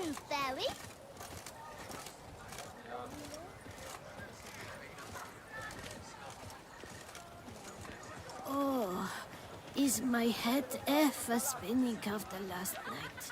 you, fairy. Oh, is my head ever spinning after last night?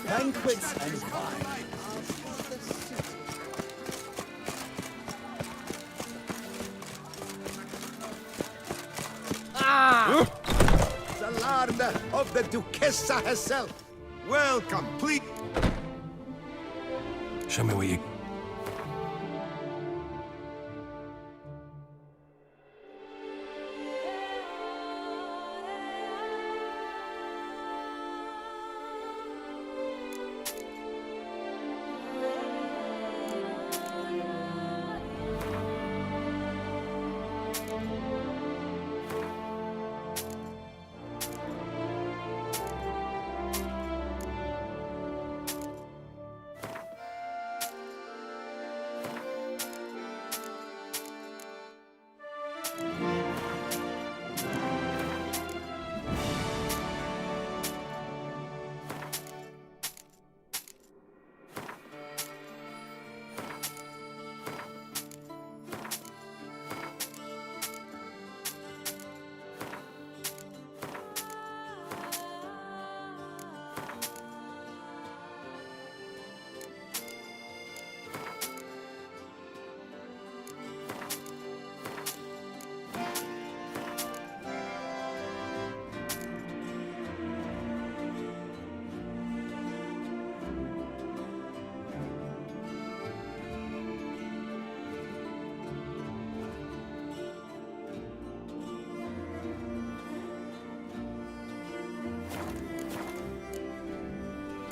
Banquets and wine. The lord of the Duchessa herself. Welcome, please. Show me what you...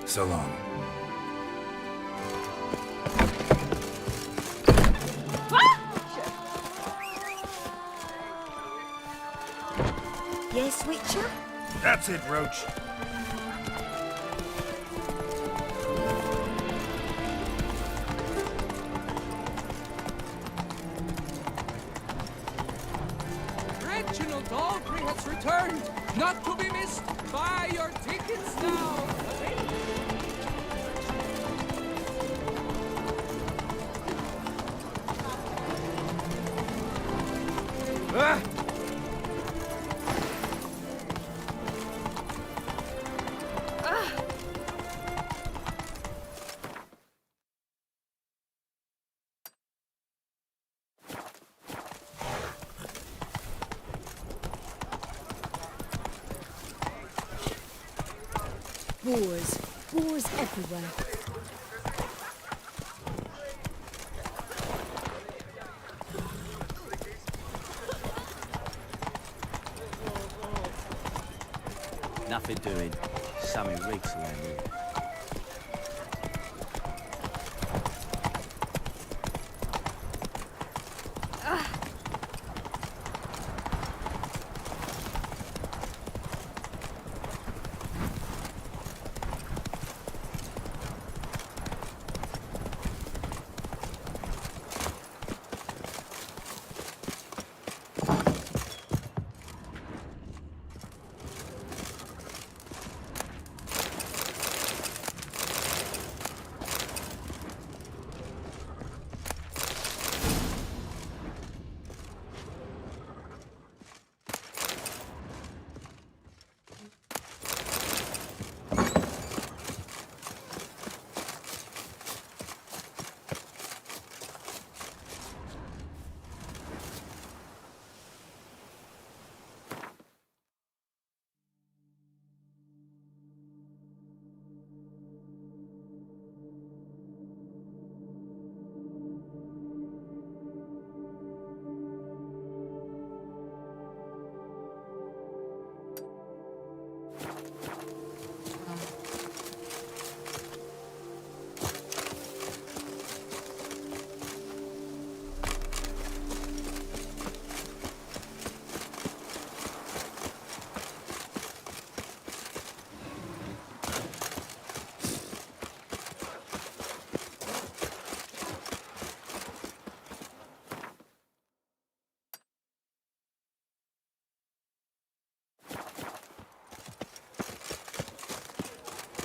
So long. Yes, Witcher? That's it, Roach. Reginald Daltrey has returned, not to be missed. Buy your tickets now. Boars. Boars everywhere. Nothing doing. Something reeks around here.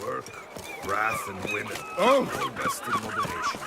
Work, wrath, and women. Oh! Best in moderation.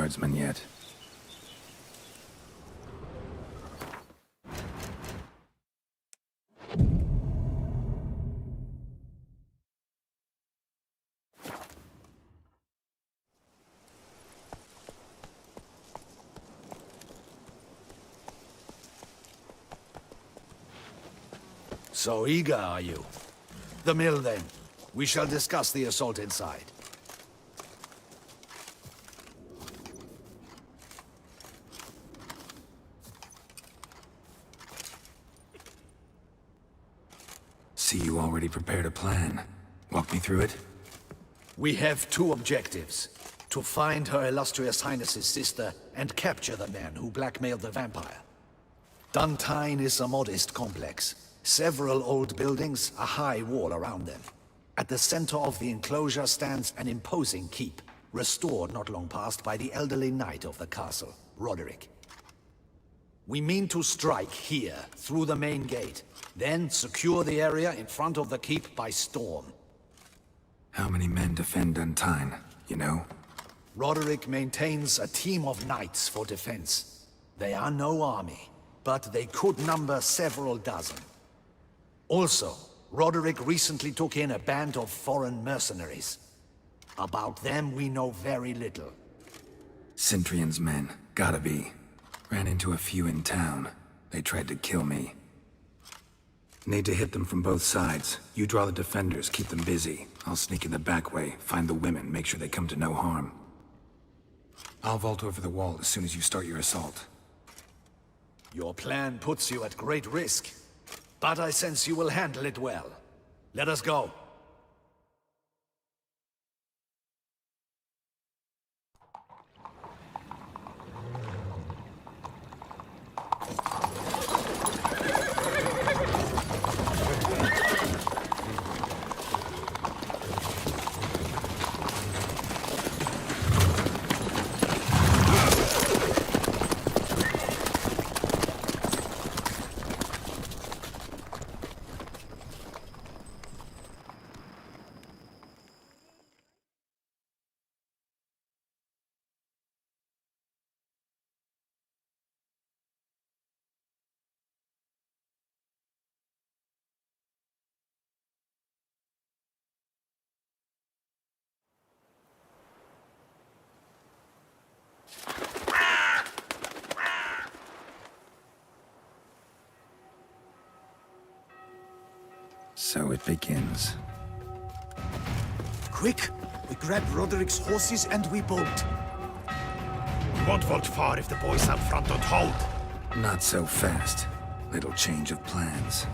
guardsman yet. So eager, are you? The mill, then. We shall discuss the assault inside. See, you already prepared a plan. Walk me through it. We have two objectives. To find Her Illustrious Highness's sister and capture the man who blackmailed the vampire. Duntine is a modest complex. Several old buildings, a high wall around them. At the center of the enclosure stands an imposing keep, restored not long past by the elderly knight of the castle, Roderick. We mean to strike here, through the main gate, then secure the area in front of the keep by storm. How many men defend Duntine, you know? Roderick maintains a team of knights for defense. They are no army, but they could number several dozen. Also, Roderick recently took in a band of foreign mercenaries. About them we know very little. Cintrian's men, gotta be. Ran into a few in town. They tried to kill me. Need to hit them from both sides. You draw the defenders, keep them busy. I'll sneak in the back way, find the women, make sure they come to no harm. I'll vault over the wall as soon as you start your assault. Your plan puts you at great risk, but I sense you will handle it well. Let us go. So it begins. Quick! We grab Roderick's horses and we bolt. We won't vault far if the boys up front don't hold. Not so fast. Little change of plans.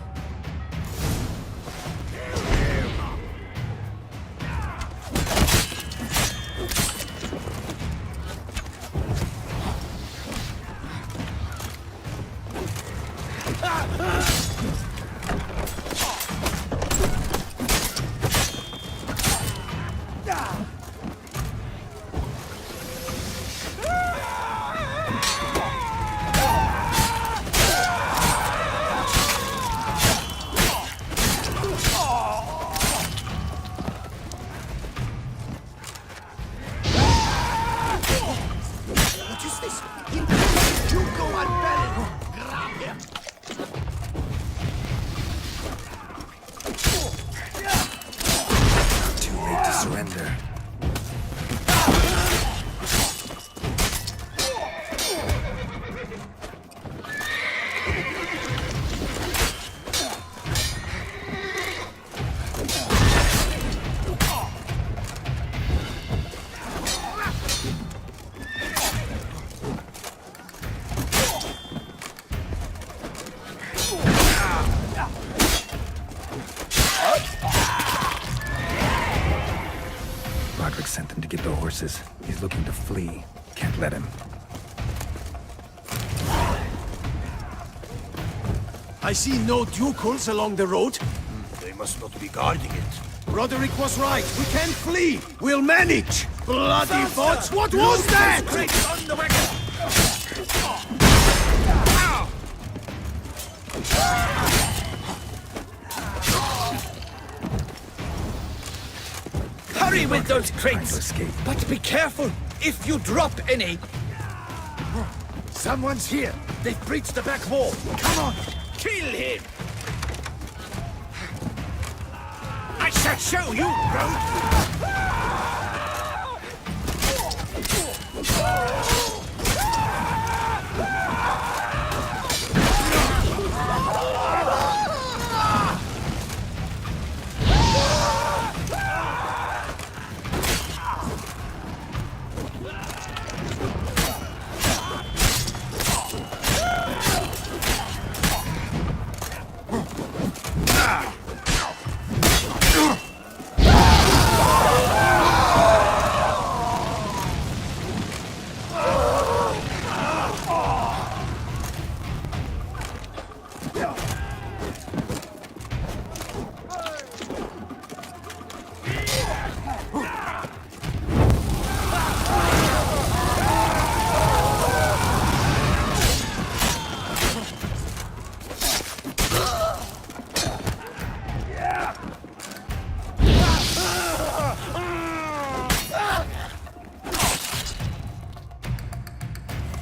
What is this? You go and belly! Grab him! Too late to surrender. Roderick sent them to get the horses. He's looking to flee. Can't let him. I see no ducals along the road. They must not be guarding it. Roderick was right. We can flee. We'll manage. Bloody bots! What was that? On the wagon! Hurry with those Trying to crates! escape. But be careful if you drop any! Someone's here. They've breached the back wall. Come on. Kill him! I shall show you, rogue.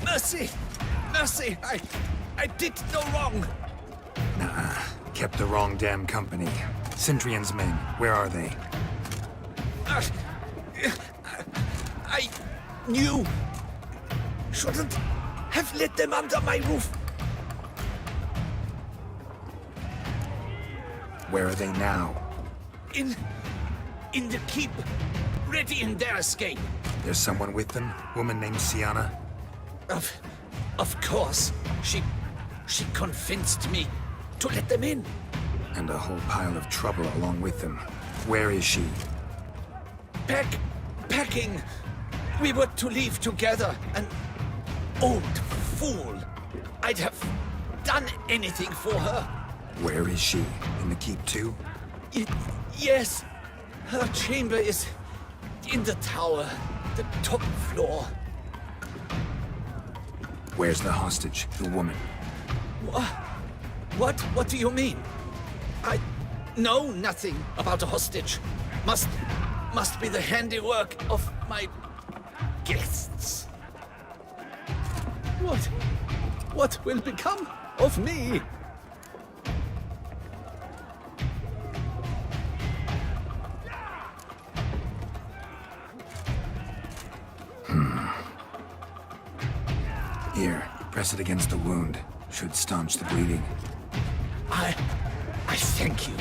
Mercy! Mercy! I did no wrong! Kept the wrong damn company. Centrion's men, where are they? I knew. Shouldn't have let them under my roof. Where are they now? In the keep. Ready in their escape. There's someone with them? Woman named Sienna? Of course. She convinced me to let them in. And a whole pile of trouble along with them. Where is she? Packing. We were to leave together. An old fool. I'd have done anything for her. Where is she? In the keep too? Yes. Her chamber is in the tower. The top floor. Where's the hostage, the woman? What do you mean? I know nothing about a hostage. Must be the handiwork of my guests. What will become of me? Here, press it against the wound. Should staunch the bleeding. I thank you.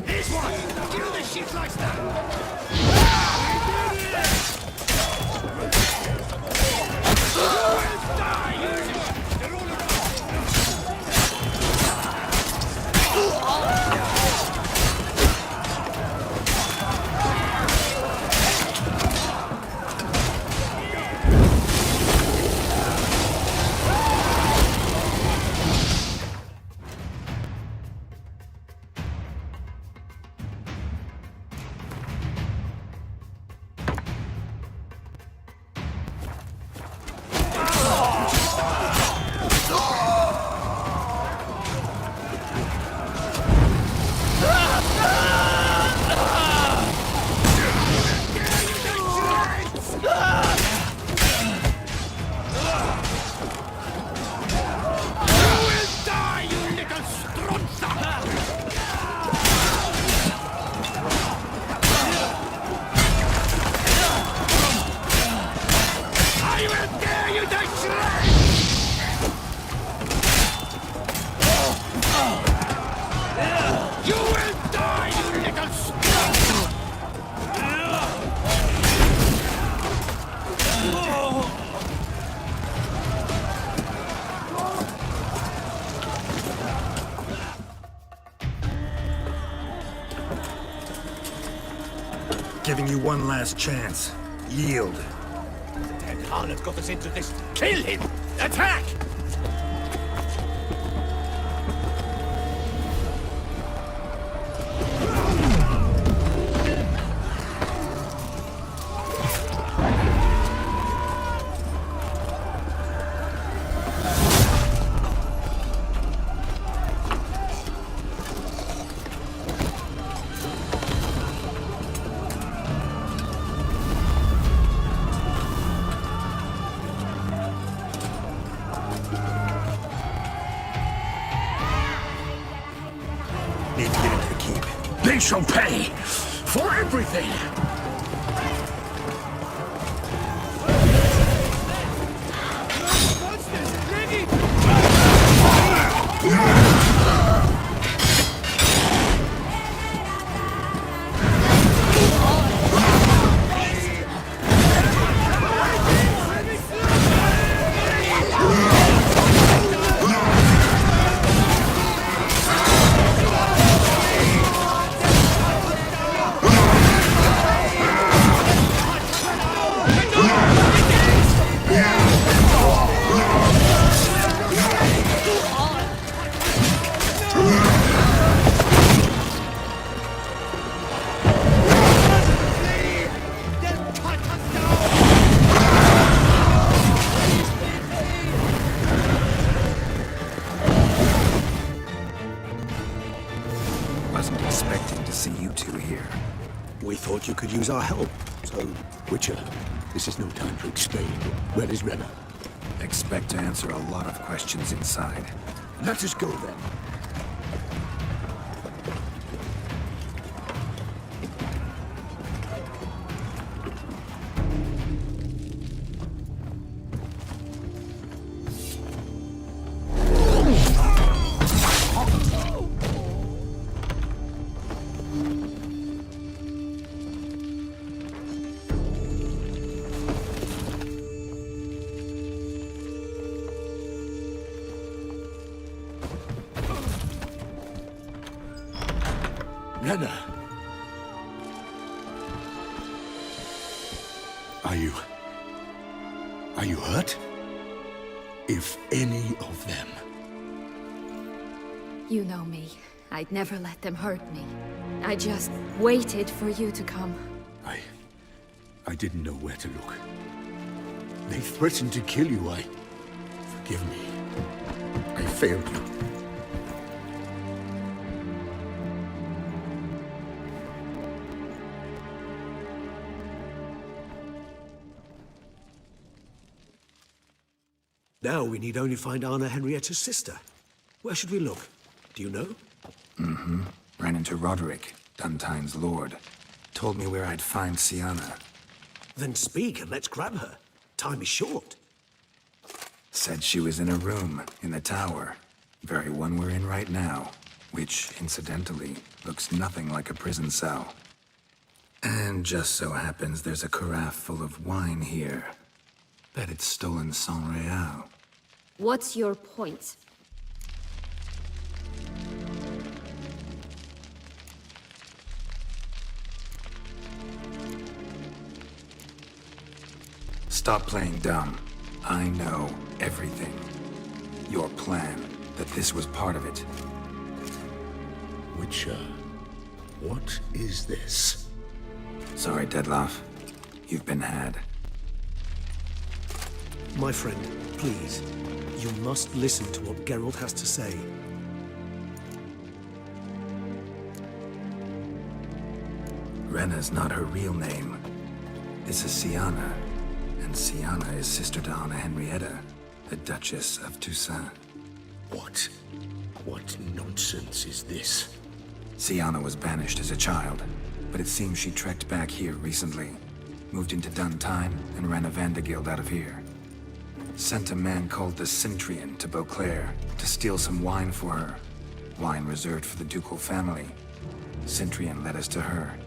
Here's one. Kill the shit like that. Giving you one last chance. Yield. Dead harlot got us into this. Kill him! Attack! shall pay for everything! Wasn't expecting to see you two here. We thought you could use our help, so... Witcher, this is no time to explain. Where is Renna? Expect to answer a lot of questions inside. Let us go then. Renna! Are you hurt? If any of them... You know me. I'd never let them hurt me. I just waited for you to come. I didn't know where to look. They threatened to kill you. Forgive me. I failed you. Now we need only find Anna Henrietta's sister. Where should we look? Do you know? Ran into Roderick, Duntine's lord. Told me where I'd find Sienna. Then speak and let's grab her. Time is short. Said she was in a room in the tower. Very one we're in right now. Which, incidentally, looks nothing like a prison cell. And just so happens there's a carafe full of wine here. Bet it's stolen sans real. What's your point? Stop playing dumb. I know everything. Your plan, that this was part of it. Witcher, what is this? Sorry, Dettlaff. You've been had. My friend, please. You must listen to what Geralt has to say. Renna's not her real name. This is Sienna. And Sienna is sister to Anna Henrietta, the Duchess of Toussaint. What nonsense is this? Sienna was banished as a child, but it seems she trekked back here recently. Moved into Duntine and ran a Vandergild out of here. Sent a man called the Centurion to Beauclair to steal some wine for her. Wine reserved for the ducal family. Centurion led us to her.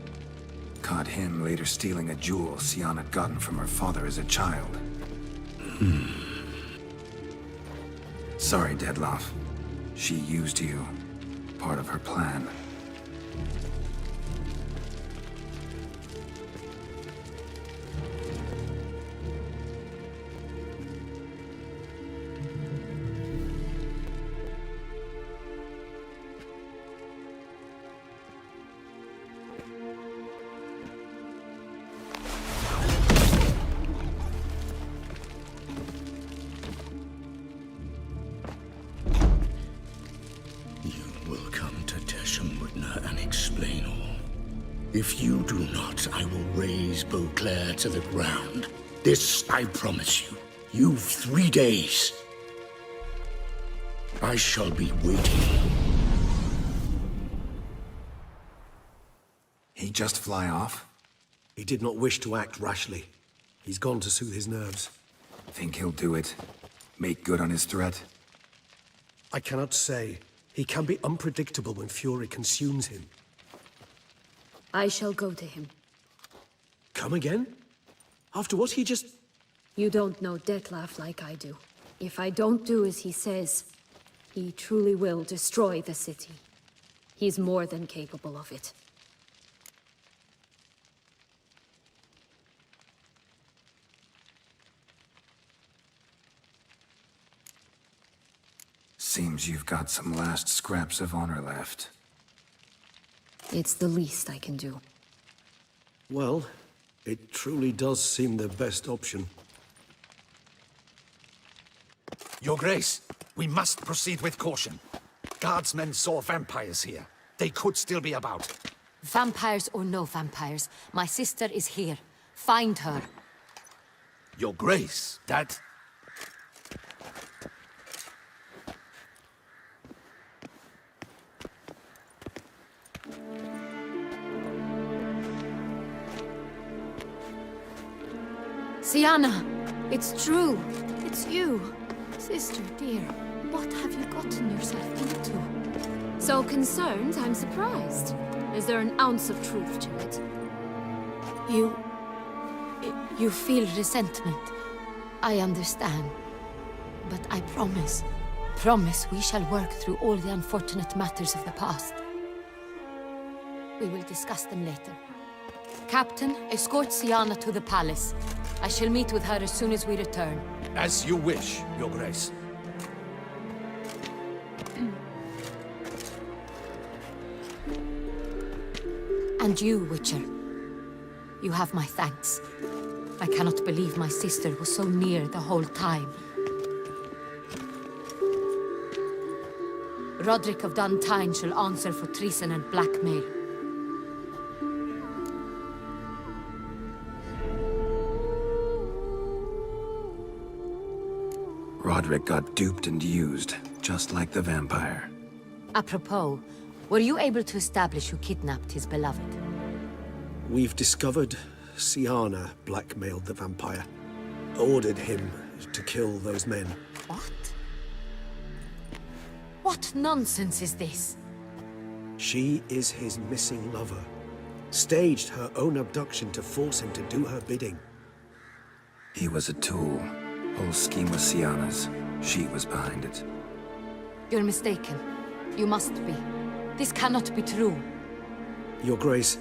Caught him later stealing a jewel Sienna had gotten from her father as a child. Sorry, Dettlaff. She used you. Part of her plan. If you do not, I will raise Beauclair to the ground. This I promise you. You've 3 days. I shall be waiting. he just fly off? He did not wish to act rashly. He's gone to soothe his nerves. Think he'll do it? Make good on his threat? I cannot say. He can be unpredictable when fury consumes him. I shall go to him. Come again? After what he just... You don't know Detlef like I do. If I don't do as he says, he truly will destroy the city. He's more than capable of it. Seems you've got some last scraps of honor left. It's the least I can do. Well, it truly does seem the best option. Your Grace, we must proceed with caution. Guardsmen saw vampires here. They could still be about. Vampires or no vampires, my sister is here. Find her. Your Grace, that... Sienna, it's true. It's you. Sister, dear, what have you gotten yourself into? So concerned, I'm surprised. Is there an ounce of truth to it? You feel resentment. I understand. But I promise we shall work through all the unfortunate matters of the past. We will discuss them later. Captain, escort Sienna to the palace. I shall meet with her as soon as we return. As you wish, Your Grace. And you, Witcher. You have my thanks. I cannot believe my sister was so near the whole time. Roderick of Duntine shall answer for treason and blackmail. Roderick got duped and used, just like the vampire. Apropos, were you able to establish who kidnapped his beloved? We've discovered Sienna blackmailed the vampire. Ordered him to kill those men. What? What nonsense is this? She is his missing lover. Staged her own abduction to force him to do her bidding. He was a tool. Whole scheme was Sienna's. She was behind it. You're mistaken. You must be. This cannot be true. Your Grace,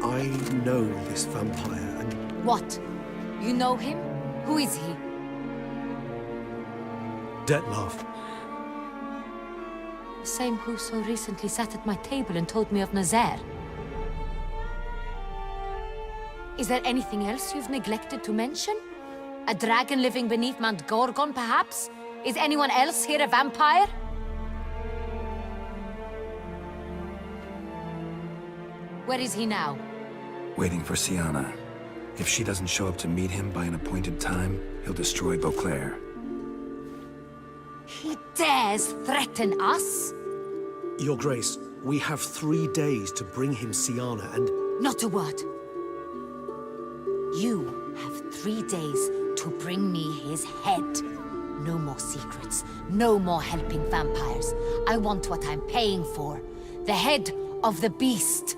I know this vampire and... What? You know him? Who is he? Detlef. The same who so recently sat at my table and told me of Nazaire. Is there anything else you've neglected to mention? A dragon living beneath Mount Gorgon, perhaps? Is anyone else here a vampire? Where is he now? Waiting for Sienna. If she doesn't show up to meet him by an appointed time, he'll destroy Beauclair. He dares threaten us? Your Grace, we have 3 days to bring him Sienna and... Not a word. You have 3 days to bring me his head. No more secrets. No more helping vampires. I want what I'm paying for. The head of the beast.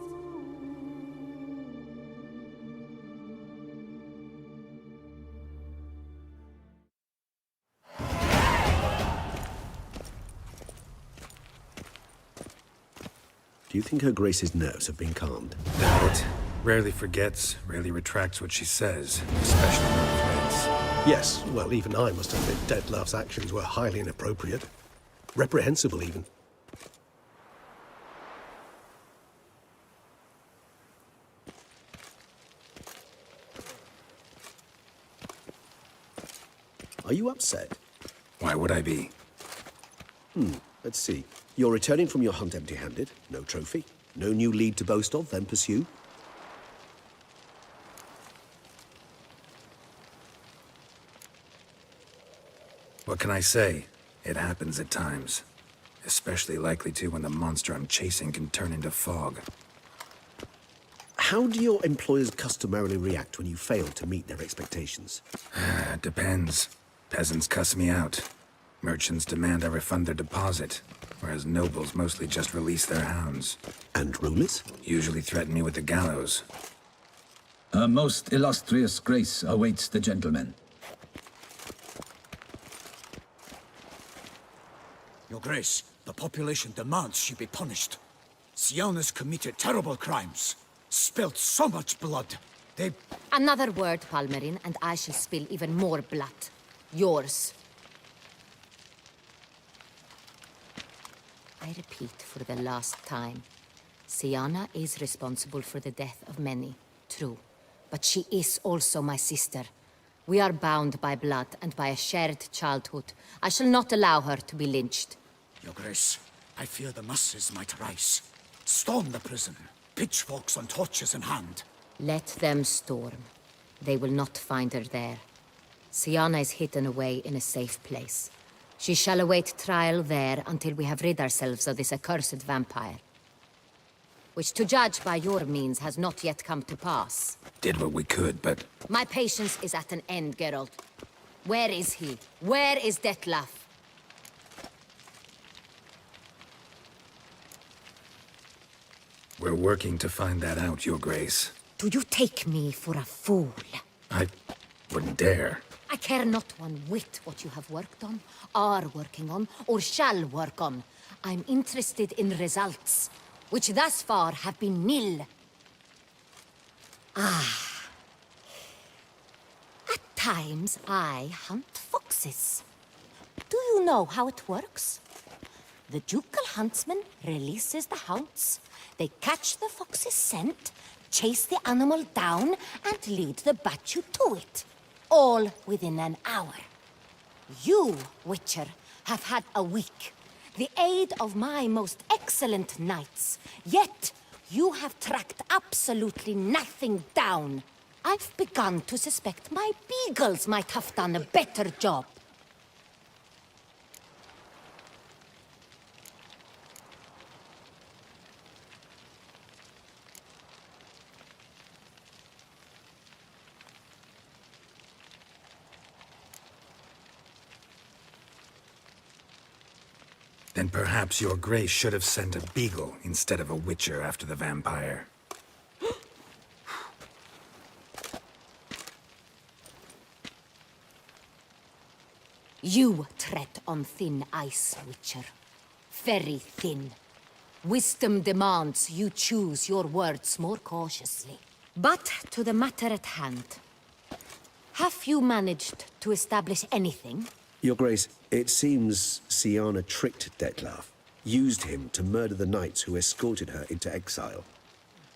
Do you think Her Grace's nerves have been calmed? Doubt it. Rarely forgets, rarely retracts what she says, especially when threats. Yes, well, even I must admit Detlef's actions were highly inappropriate. Reprehensible, even. Are you upset? Why would I be? Let's see. You're returning from your hunt empty-handed. No trophy. No new lead to boast of, then pursue. What can I say? It happens at times. Especially likely to when the monster I'm chasing can turn into fog. How do your employers customarily react when you fail to meet their expectations? Depends. Peasants cuss me out. Merchants demand I refund their deposit, whereas nobles mostly just release their hounds. And rulers? Usually threaten me with the gallows. A most illustrious grace awaits the gentleman. Your Grace, the population demands she be punished. Syanna's committed terrible crimes. Spilt so much blood. They... Another word, Palmerin, and I shall spill even more blood. Yours. I repeat for the last time. Syanna is responsible for the death of many, true. But she is also my sister. We are bound by blood and by a shared childhood. I shall not allow her to be lynched. Your Grace, I fear the masses might rise. Storm the prison, pitchforks and torches in hand. Let them storm. They will not find her there. Syanna is hidden away in a safe place. She shall await trial there until we have rid ourselves of this accursed vampire. Which, to judge by your means, has not yet come to pass. Did what we could, but... My patience is at an end, Geralt. Where is he? Where is Detlef? We're working to find that out, Your Grace. Do you take me for a fool? I wouldn't dare. I care not one whit what you have worked on, are working on, or shall work on. I'm interested in results, which thus far have been nil. At times, I hunt foxes. Do you know how it works? The ducal huntsman releases the hounds. They catch the fox's scent, chase the animal down, and lead the Bachu to it. All within an hour. You, Witcher, have had a week. The aid of my most excellent knights. Yet, you have tracked absolutely nothing down. I've begun to suspect my beagles might have done a better job. Then perhaps Your Grace should have sent a beagle instead of a witcher after the vampire. You tread on thin ice, Witcher. Very thin. Wisdom demands you choose your words more cautiously. But to the matter at hand. Have you managed to establish anything? Your Grace, it seems Syanna tricked Detlef, used him to murder the knights who escorted her into exile.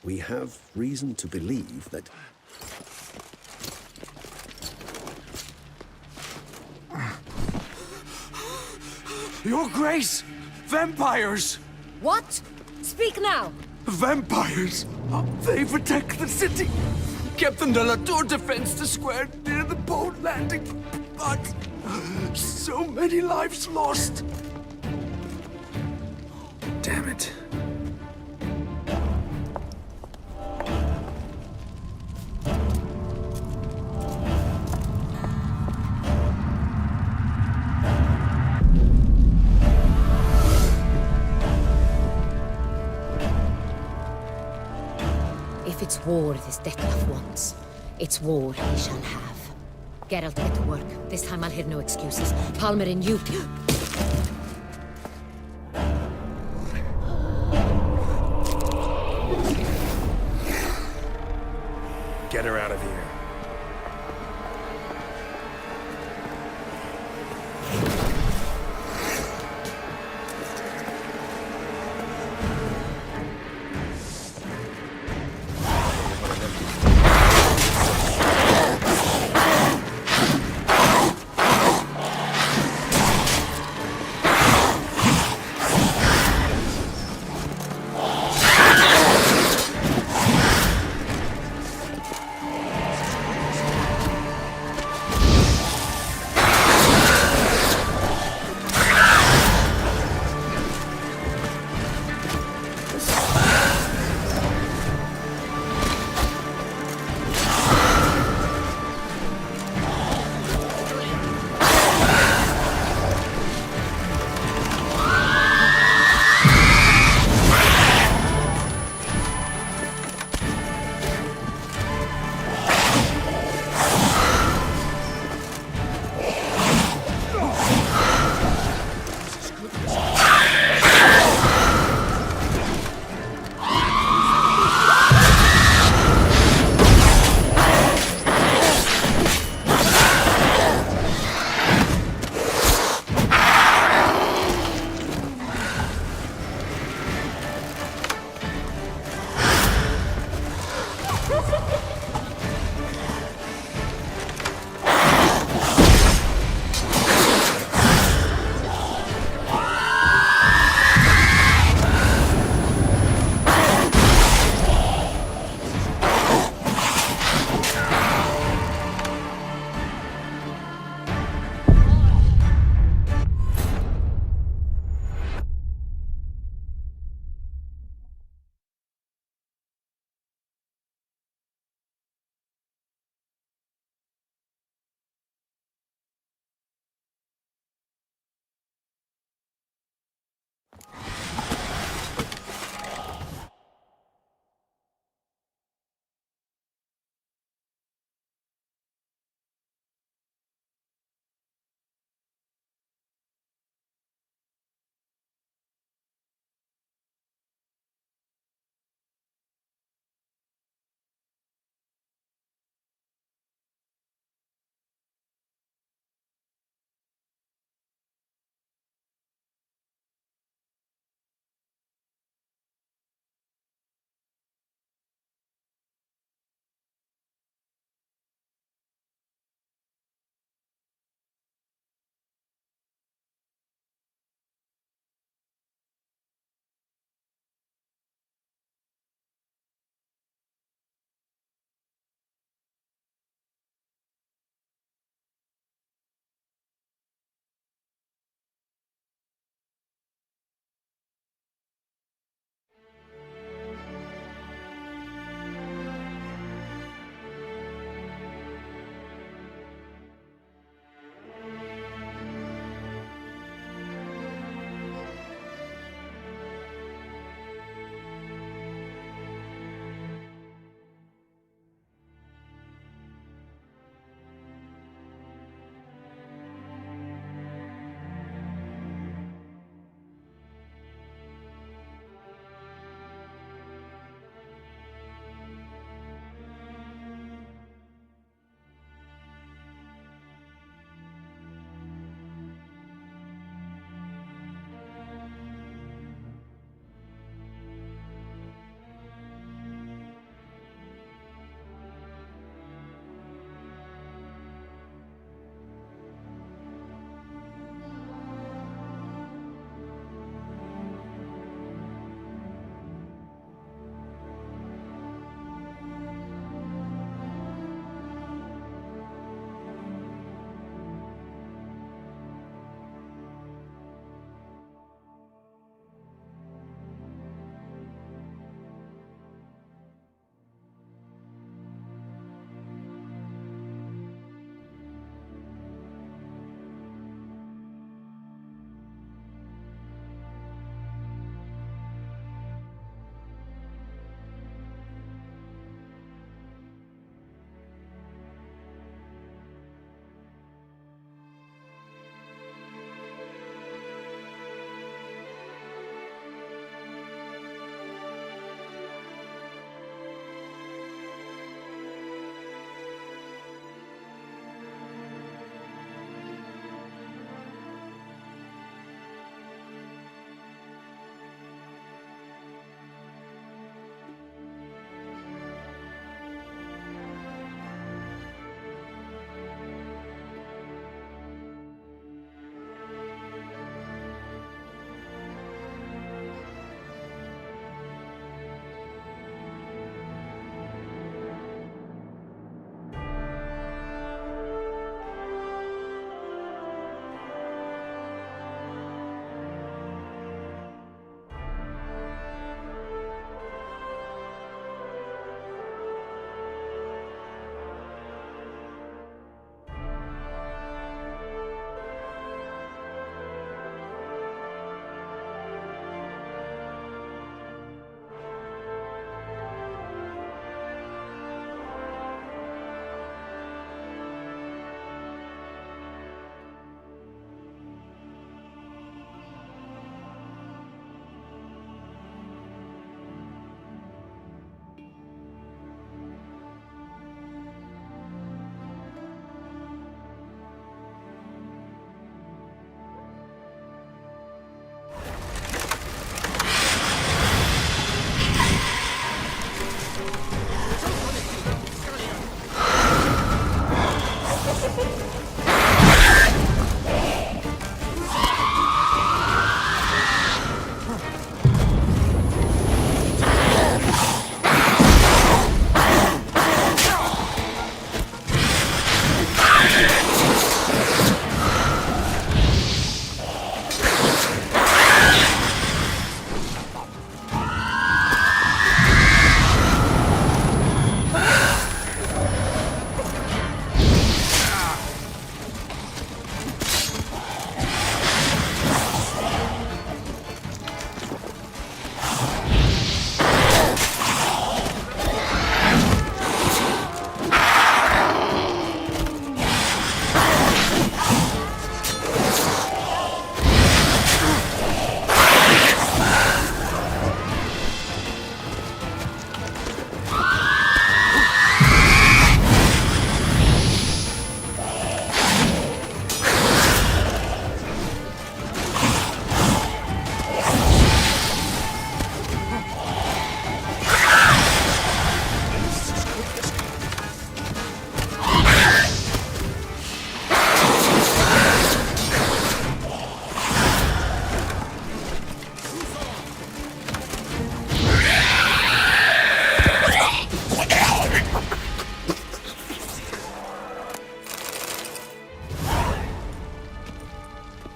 We have reason to believe that... Your Grace! Vampires! What? Speak now! Vampires! They've attacked the city! Captain de la Tour defends the square near the boat landing, but... so many lives lost! Damn it. If it's war this Detlef wants, it's war he shall have. Geralt, get to work. This time I'll hear no excuses. Palmerin, you... Get her out of here.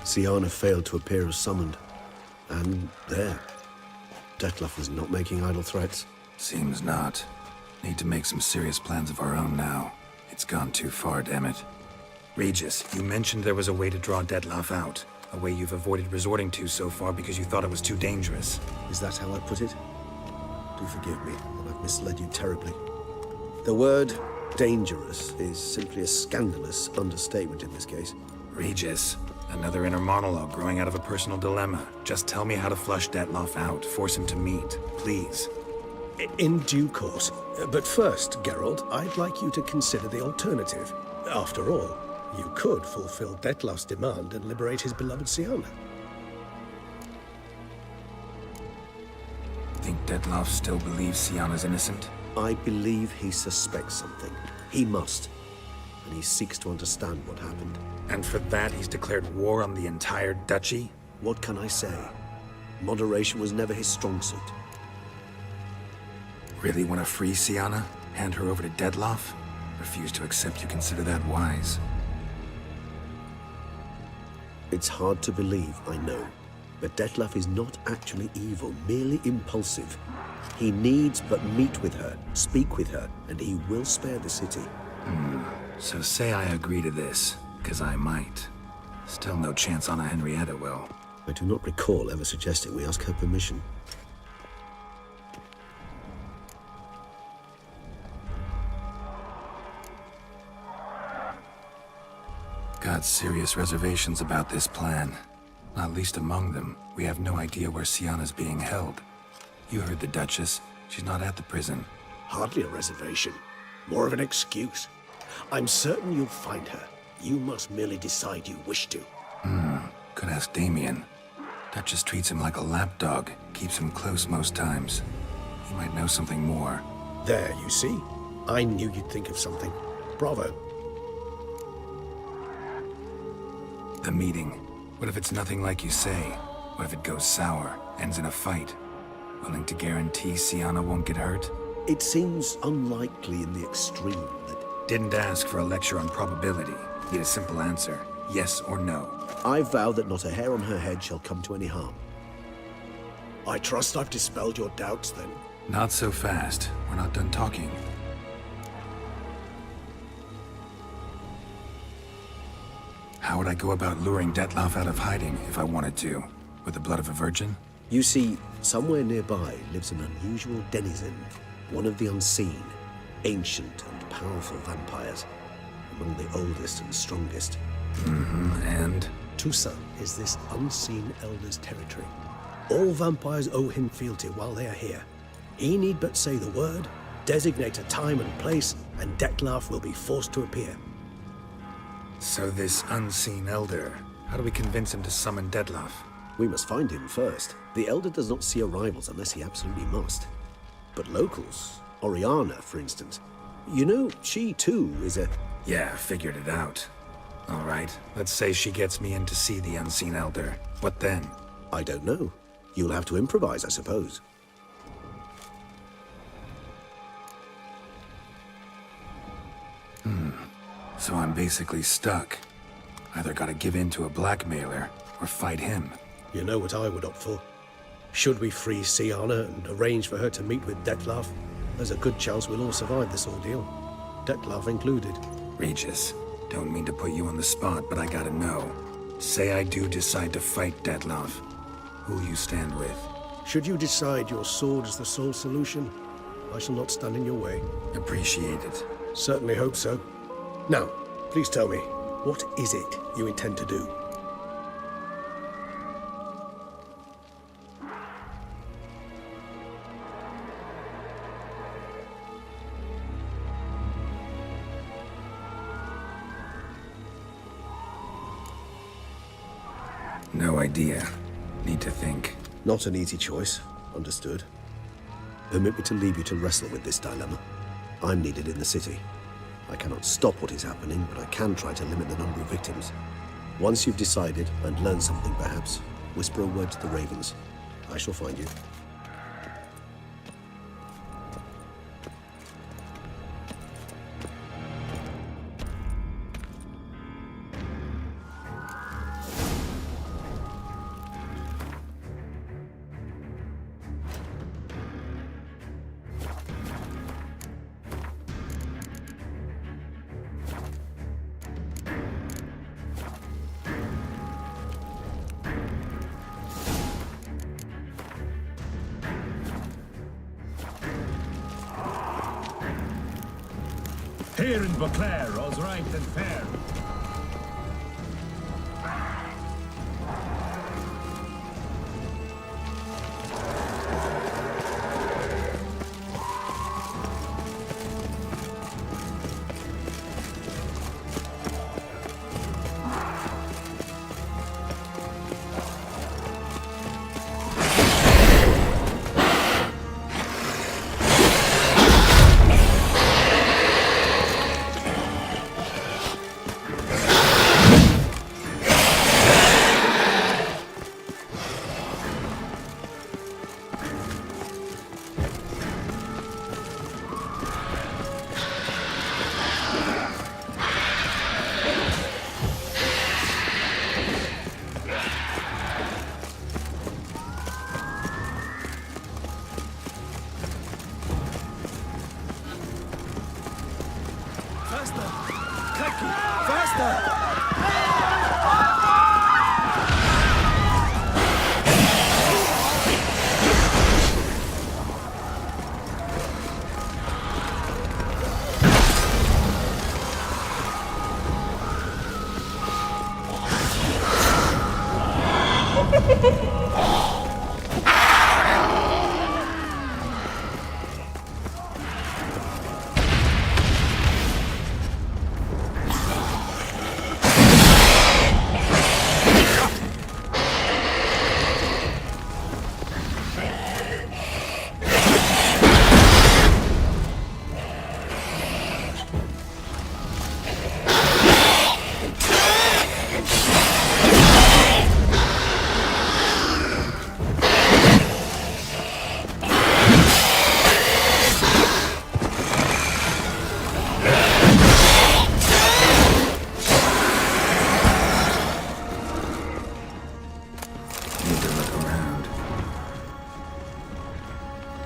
Siana failed to appear as summoned. And there. Detlef is not making idle threats. Seems not. Need to make some serious plans of our own now. It's gone too far, damn it. Regis, you mentioned there was a way to draw Detlef out. A way you've avoided resorting to so far because you thought it was too dangerous. Is that how I put it? Do forgive me, that I've misled you terribly. The word dangerous is simply a scandalous understatement in this case. Regis, another inner monologue growing out of a personal dilemma. Just tell me how to flush Detlef out, force him to meet, please. In due course. But first, Geralt, I'd like you to consider the alternative. After all, you could fulfill Detlef's demand and liberate his beloved Siana. Think Detlef still believes Siana's innocent? I believe he suspects something. He must. And he seeks to understand what happened. And for that, he's declared war on the entire duchy? What can I say? Moderation was never his strong suit. Really want to free Siana? Hand her over to Detlef? Refuse to accept you consider that wise. It's hard to believe, I know. But Detlef is not actually evil, merely impulsive. He needs but meet with her, speak with her, and he will spare the city. So say I agree to this, because I might. Still no chance Anna Henrietta will. I do not recall ever suggesting we ask her permission. Got serious reservations about this plan. Not least among them, we have no idea where Siana's being held. You heard the Duchess. She's not at the prison. Hardly a reservation. More of an excuse. I'm certain you'll find her. You must merely decide you wish to. Could ask Damien. Duchess treats him like a lapdog, keeps him close most times. He might know something more. There, you see? I knew you'd think of something. Bravo. The meeting. What if it's nothing like you say? What if it goes sour, ends in a fight? Willing to guarantee Siana won't get hurt? It seems unlikely in the extreme that... Didn't ask for a lecture on probability. Need a simple answer. Yes or no. I vow that not a hair on her head shall come to any harm. I trust I've dispelled your doubts, then. Not so fast. We're not done talking. How would I go about luring Detlef out of hiding if I wanted to? With the blood of a virgin? You see, somewhere nearby lives an unusual denizen, one of the unseen, ancient and powerful vampires, among the oldest and strongest. And? Tusa is this unseen elder's territory. All vampires owe him fealty while they are here. He need but say the word, designate a time and place, and Detlef will be forced to appear. So this unseen elder, how do we convince him to summon Detlef? We must find him first. The Elder does not see arrivals unless he absolutely must. But locals, Oriana, for instance, you know, she too is a... Yeah, figured it out. All right, let's say she gets me in to see the unseen elder. What then? I don't know. You'll have to improvise, I suppose. So I'm basically stuck. Either gotta give in to a blackmailer, or fight him. You know what I would opt for? Should we free Siana and arrange for her to meet with Detlef, there's a good chance we'll all survive this ordeal. Detlef included. Regis, don't mean to put you on the spot, but I gotta know. Say I do decide to fight Detlef. Who'll you stand with? Should you decide your sword is the sole solution, I shall not stand in your way. Appreciate it. Certainly hope so. Now, please tell me, what is it you intend to do? No idea. Need to think. Not an easy choice. Understood. Permit me to leave you to wrestle with this dilemma. I'm needed in the city. I cannot stop what is happening, but I can try to limit the number of victims. Once you've decided and learned something, perhaps, whisper a word to the ravens. I shall find you. Here in Beauclair, all's right and fair.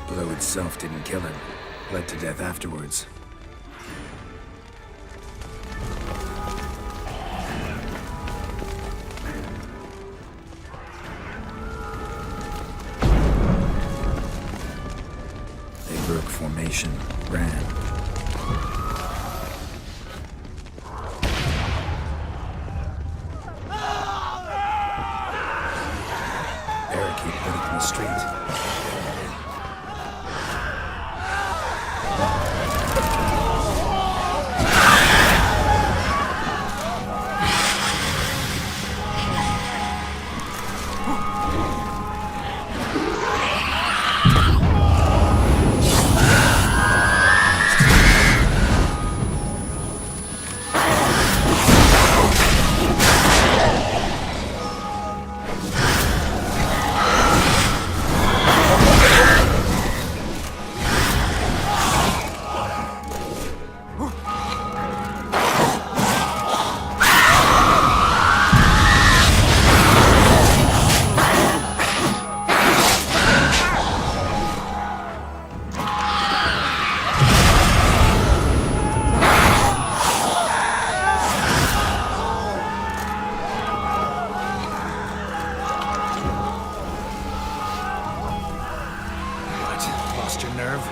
Blow itself didn't kill him. Bled to death afterwards. They broke formation, ran. Barricade put it in the street. Lost your nerve?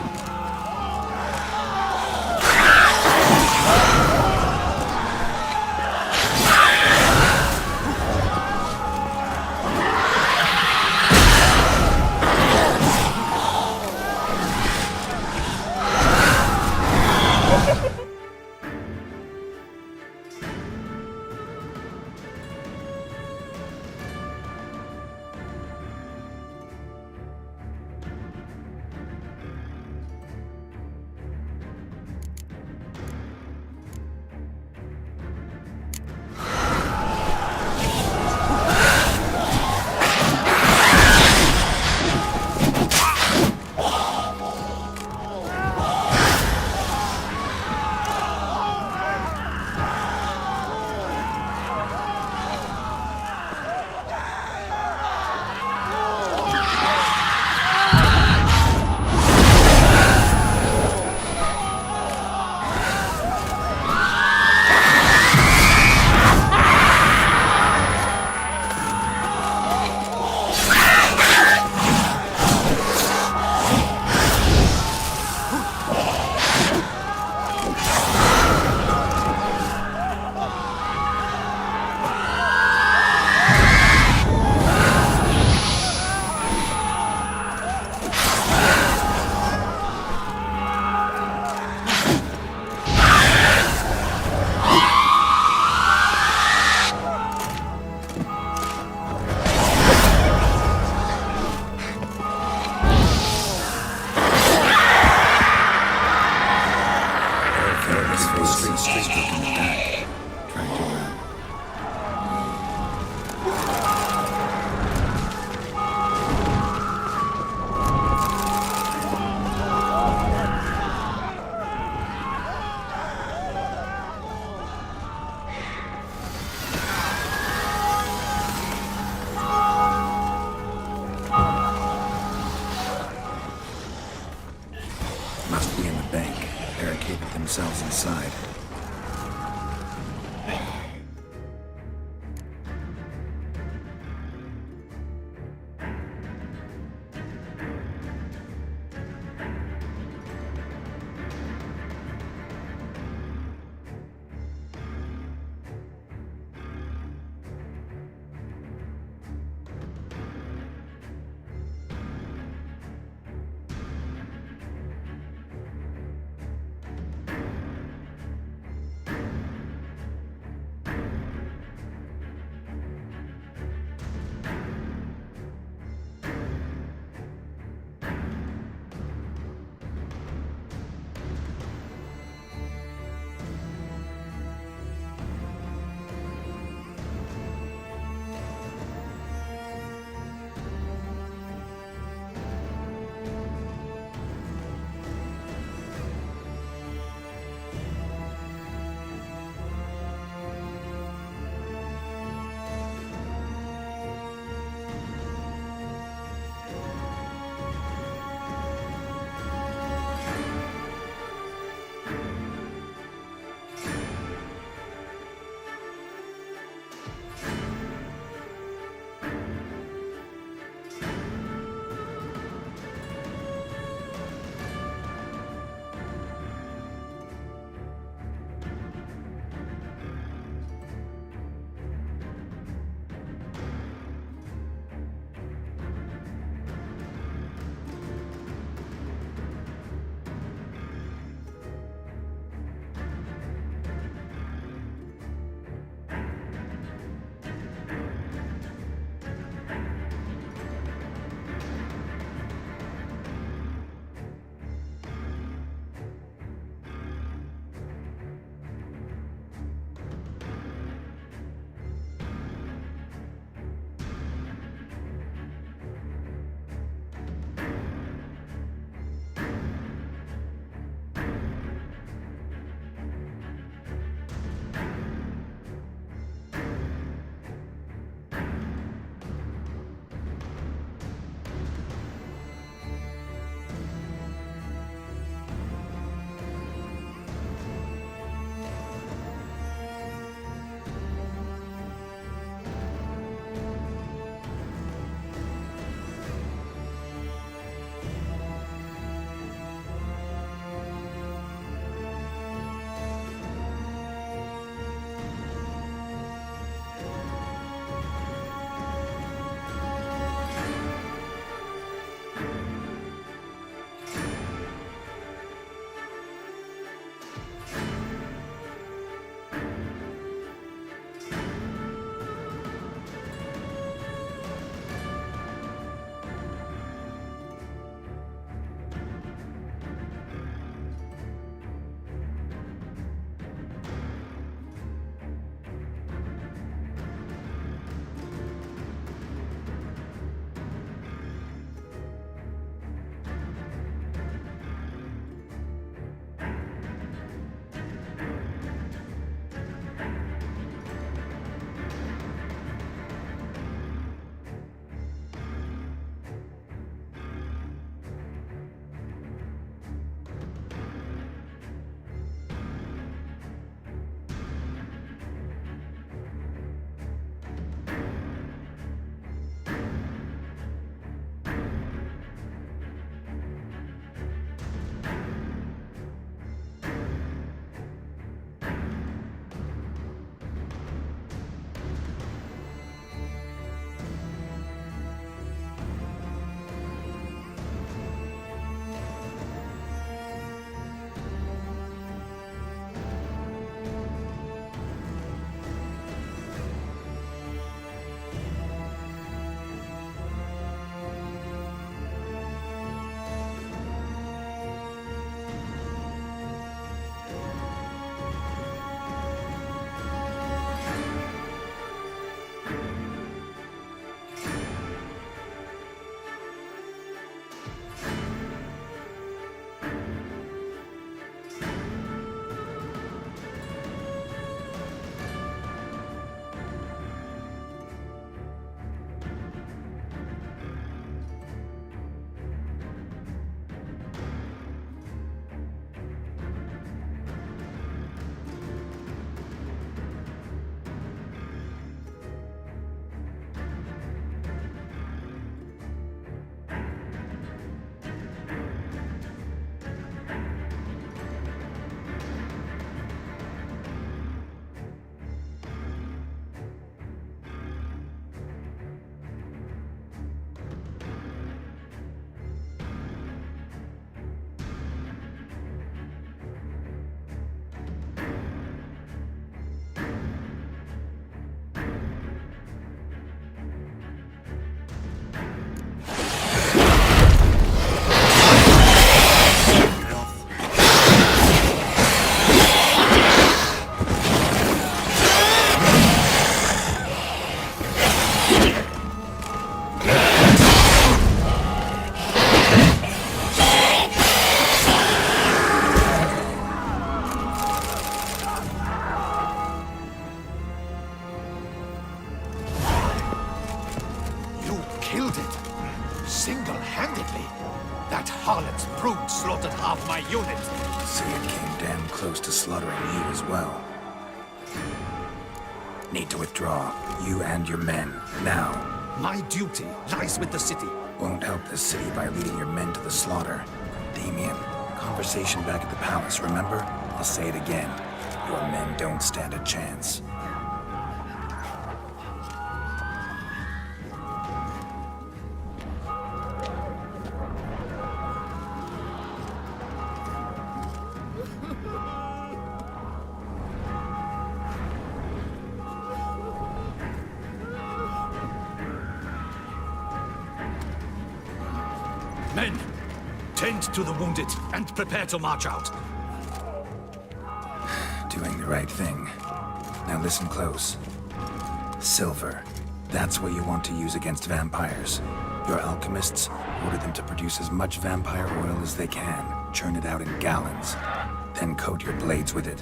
killed it. Single-handedly. That harlot's brood slaughtered half my unit. See, it came damn close to slaughtering you as well. Need to withdraw, you and your men, now. My duty lies with the city. Won't help the city by leading your men to the slaughter. Damien, conversation back at the palace, remember? I'll say it again. Your men don't stand a chance. Men, tend to the wounded and prepare to march out. Doing the right thing. Now listen close. Silver. That's what you want to use against vampires. Your alchemists order them to produce as much vampire oil as they can. Churn it out in gallons. Then coat your blades with it.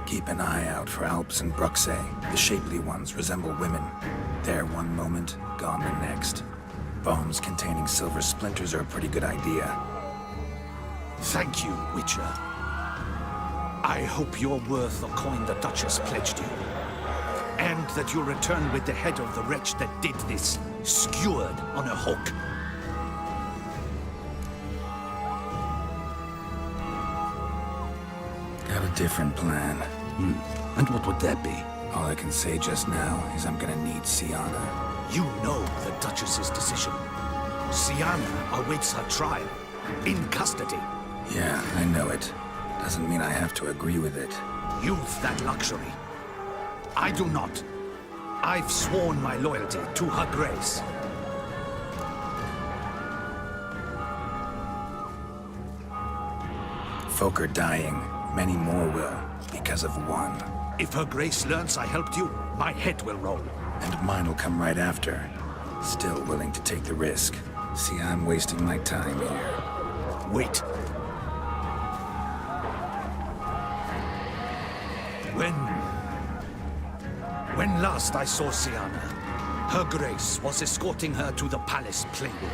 Keep an eye out for Alps and Bruxae. The shapely ones resemble women. There one moment, gone the next. Bombs containing silver splinters are a pretty good idea. Thank you, Witcher. I hope you're worth the coin the Duchess pledged you. And that you'll return with the head of the wretch that did this, skewered on a hook. Got a different plan. And what would that be? All I can say just now is I'm gonna need Sienna. You know the Duchess's decision. Sienna awaits her trial, in custody. Yeah, I know it. Doesn't mean I have to agree with it. You've that luxury. I do not. I've sworn my loyalty to her grace. Folk are dying. Many more will, because of one. If her grace learns I helped you, my head will roll. And mine will come right after. Still willing to take the risk. See, I'm wasting my time here. Wait. When last I saw Sienna, her grace was escorting her to the palace playroom.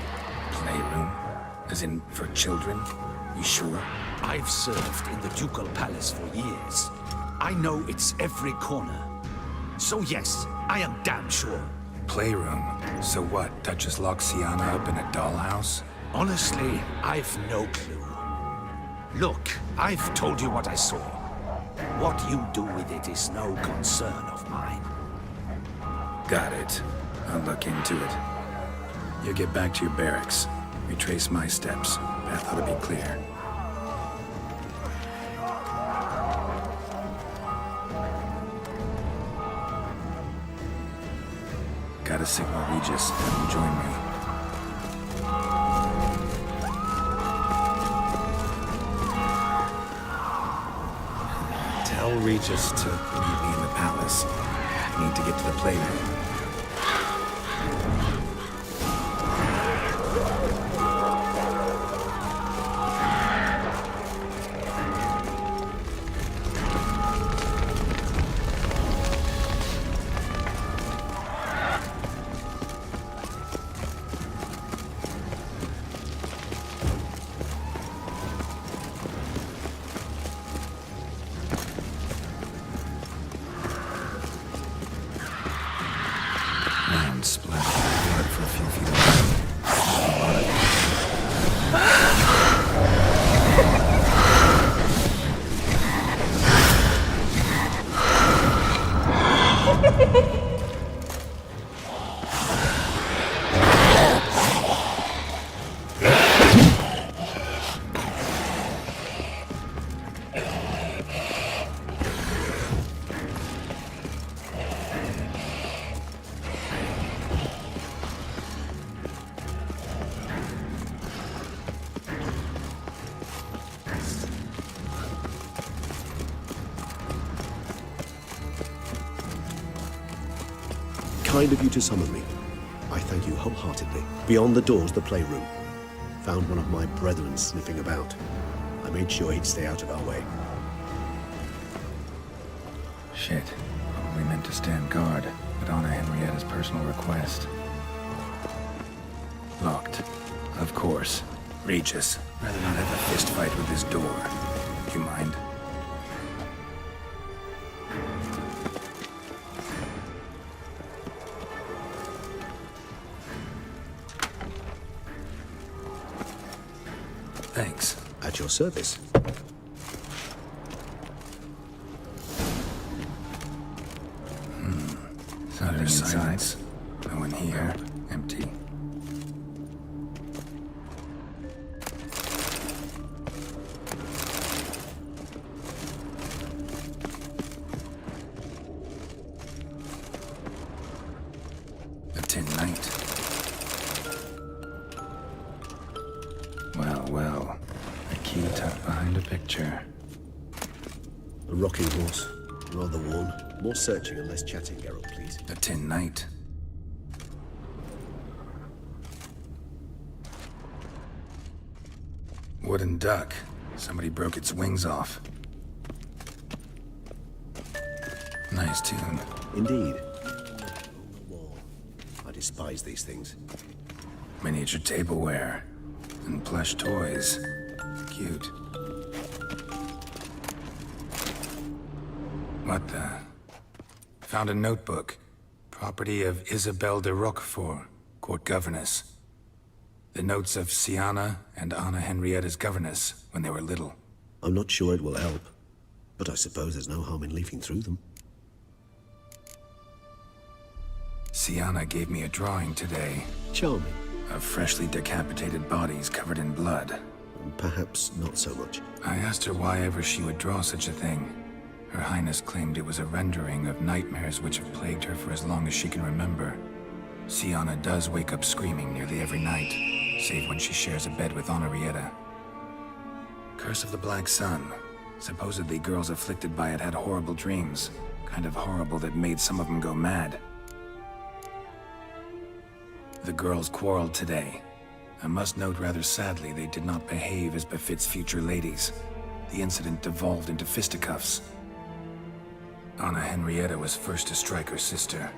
Playroom? As in, for children? You sure? I've served in the ducal palace for years. I know it's every corner. So yes, I am damn sure. Playroom? So what, Duchess locks Sienna up in a dollhouse? Honestly, I've no clue. Look, I've told you what I saw. What you do with it is no concern of mine. Got it. I'll look into it. You get back to your barracks. Retrace my steps. Path ought to be clear. Gotta signal Regis. Have him join me. Tell Regis to meet me in the palace. I need to get to the playroom. Splash blood for a few feet Kind of you to summon me. I thank you wholeheartedly. Beyond the doors, the playroom. Found one of my brethren sniffing about. I made sure he'd stay out of our way. Shit. Probably meant to stand guard, but honor Henrietta's personal request. Locked. Of course. Regis, rather not have a fist fight with this door. Do you mind? Thanks. At your service. Sounding inside. No one here. Empty. A tin knight. Well, well. A key tucked behind a picture. A rocking horse. Rather worn. More searching and less chatting, Geralt, please. A tin knight. Wooden duck. Somebody broke its wings off. Nice tune. Indeed. I despise these things. Miniature tableware. And plush toys. Cute. What the? Found a notebook. Property of Isabelle de Roquefort, court governess. The notes of Siana and Anna Henrietta's governess when they were little. I'm not sure it will help, but I suppose there's no harm in leafing through them. Siana gave me a drawing today. Charming. Of freshly decapitated bodies covered in blood. Perhaps not so much. I asked her why ever she would draw such a thing. Her Highness claimed it was a rendering of nightmares which have plagued her for as long as she can remember. Siana does wake up screaming nearly every night, save when she shares a bed with Henrietta. Curse of the Black Sun. Supposedly girls afflicted by it had horrible dreams. Kind of horrible that made some of them go mad. The girls quarreled today. I must note rather sadly they did not behave as befits future ladies. The incident devolved into fisticuffs. Anna Henrietta was first to strike her sister.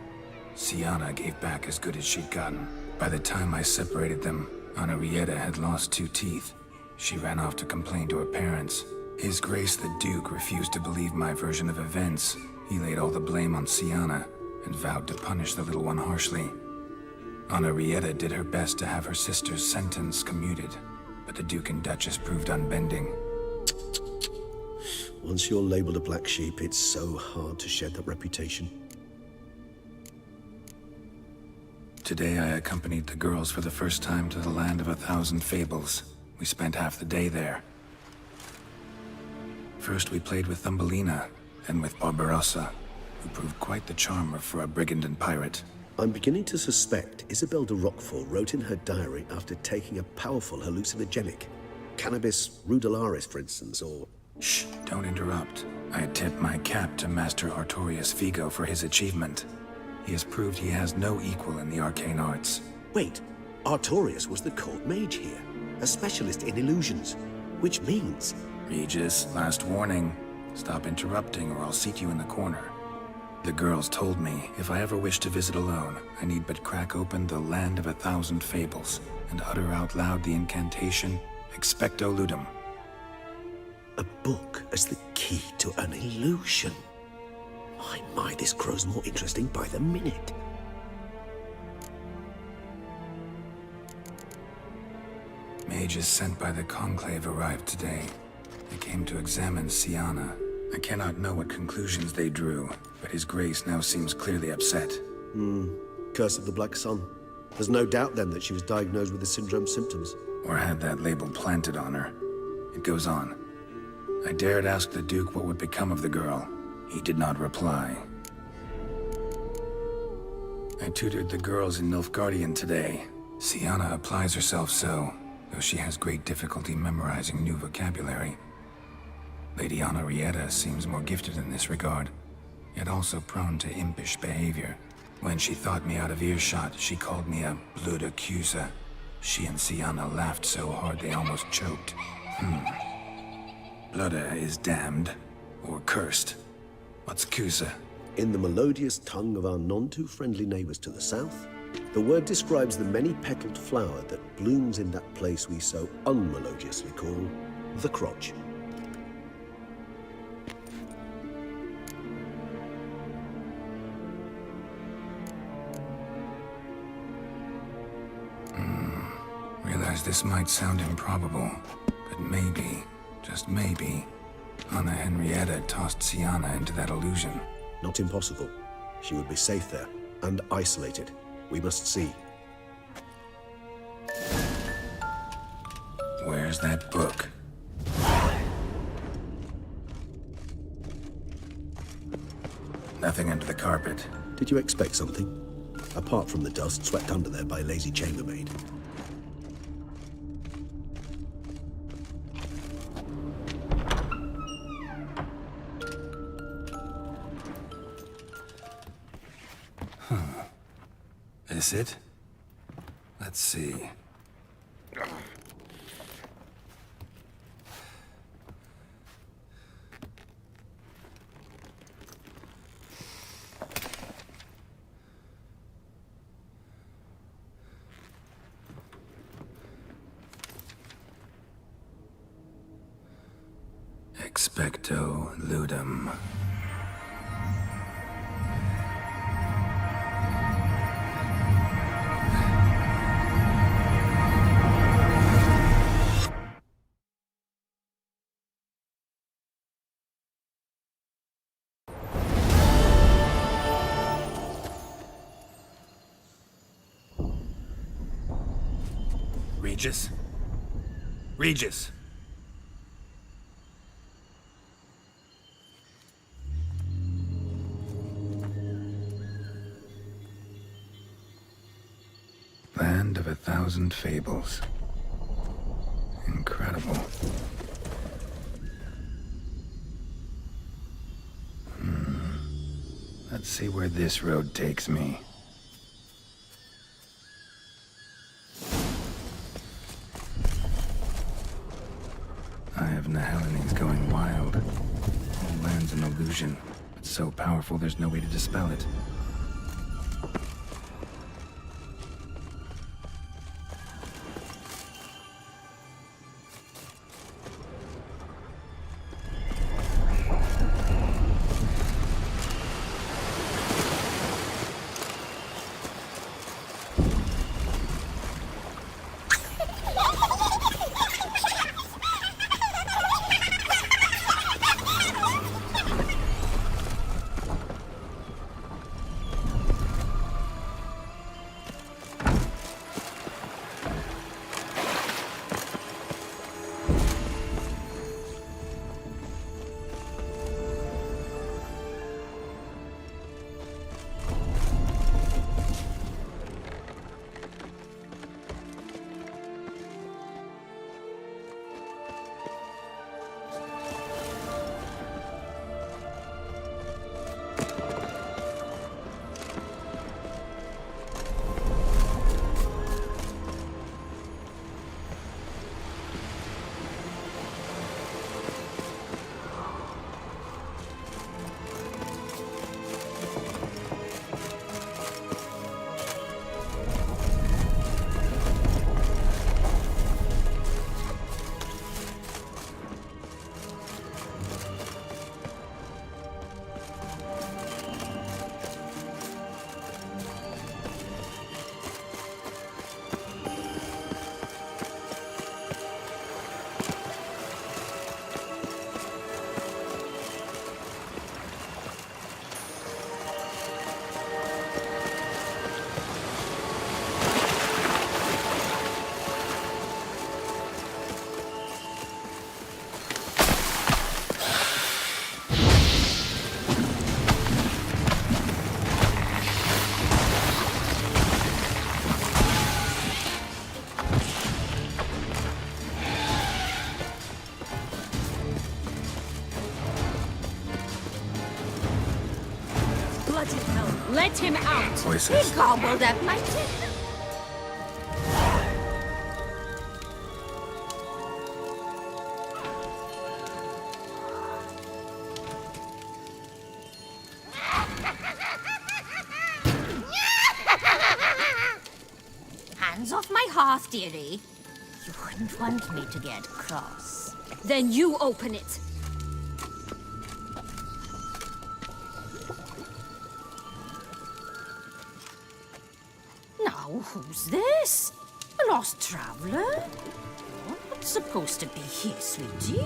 Siana gave back as good as she'd gotten. By the time I separated them, Henrietta had lost 2 teeth. She ran off to complain to her parents. His Grace the Duke refused to believe my version of events. He laid all the blame on Siana and vowed to punish the little one harshly. Henrietta did her best to have her sister's sentence commuted, but the Duke and Duchess proved unbending. Once you're labeled a black sheep, it's so hard to shed that reputation. Today I accompanied the girls for the first time to the land of 1,000 fables. We spent half the day there. First we played with Thumbelina, then with Barbarossa, who proved quite the charmer for a brigand and pirate. I'm beginning to suspect Isabelle de Roquefort wrote in her diary after taking a powerful hallucinogenic. Cannabis rudelaris, for instance, or... Shh, don't interrupt. I tip my cap to Master Artorius Vigo for his achievement. He has proved he has no equal in the arcane arts. Wait, Artorius was the court mage here, a specialist in illusions, which means... Regis, last warning. Stop interrupting or I'll seat you in the corner. The girls told me if I ever wish to visit alone, I need but crack open the Land of 1,000 Fables and utter out loud the incantation, Expecto Ludum. A book as the key to an illusion. My, this grows more interesting by the minute. Mages sent by the Conclave arrived today. They came to examine Siana. I cannot know what conclusions they drew, but His Grace now seems clearly upset. Curse of the Black Sun. There's no doubt then that she was diagnosed with the syndrome symptoms. Or had that label planted on her. It goes on. I dared ask the Duke what would become of the girl. He did not reply. I tutored the girls in Nilfgaardian today. Siana applies herself so, though she has great difficulty memorizing new vocabulary. Lady Henrietta seems more gifted in this regard, yet also prone to impish behavior. When she thought me out of earshot, she called me a blood accuser. She and Siana laughed so hard they almost choked. Blooda is damned, or cursed. What's Cusa? In the melodious tongue of our none-too-friendly neighbors to the south, The word describes the many-petaled flower that blooms in that place we so unmelodiously call the crotch. Realize this might sound improbable, but maybe, just maybe, Anna Henrietta tossed Sienna into that illusion. Not impossible. She would be safe there, and isolated. We must see. Where's that book? Nothing under the carpet. Did you expect something? Apart from the dust swept under there by a lazy chambermaid. This it? Let's see. Expecto ludum. Regis? Regis! Land of 1,000 fables. Incredible. Let's see where this road takes me. Eye of Neheleni's going wild. The land's an illusion. It's so powerful there's no way to dispel it. Bloody hell, let him out! Voices. He gobbled at my chicken! hands off my hearth, dearie. You wouldn't want me to get cross. Then you open it. Now, who's this? A lost traveler? You're not supposed to be here, sweetie.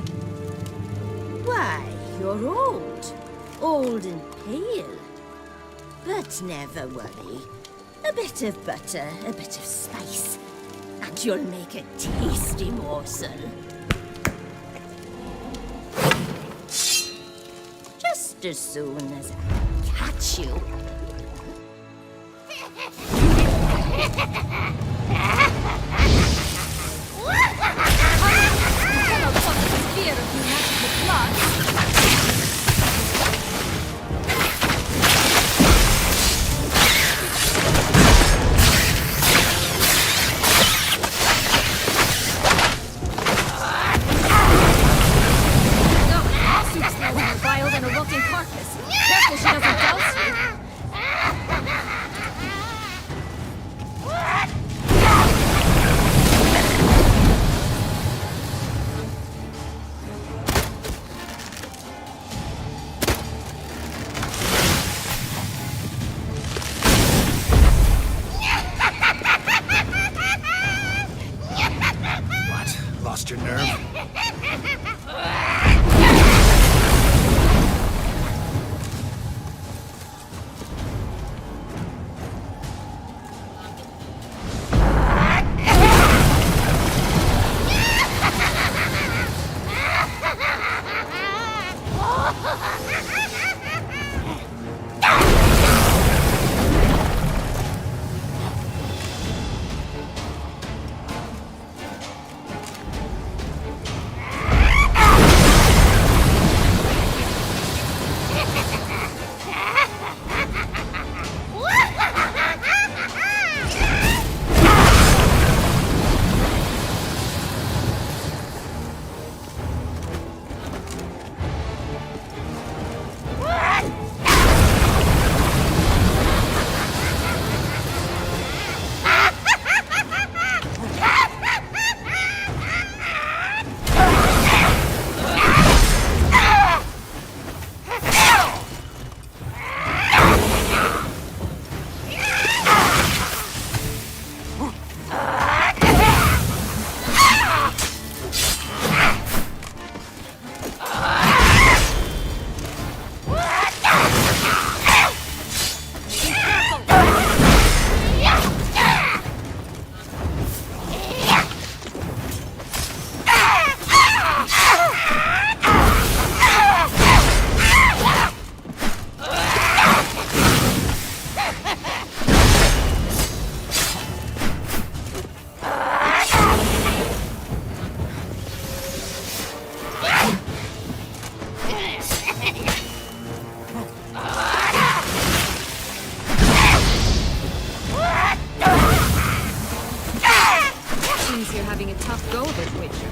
Why, you're old. Old and pale. But never worry. A bit of butter, a bit of spice, and you'll make a tasty morsel. Just as soon as I catch you. Fear of you matching the blood. Than a rotting carcass. Careful she doesn't douse you. What? Lost your nerve? Seems you're having a tough go of it, Witcher.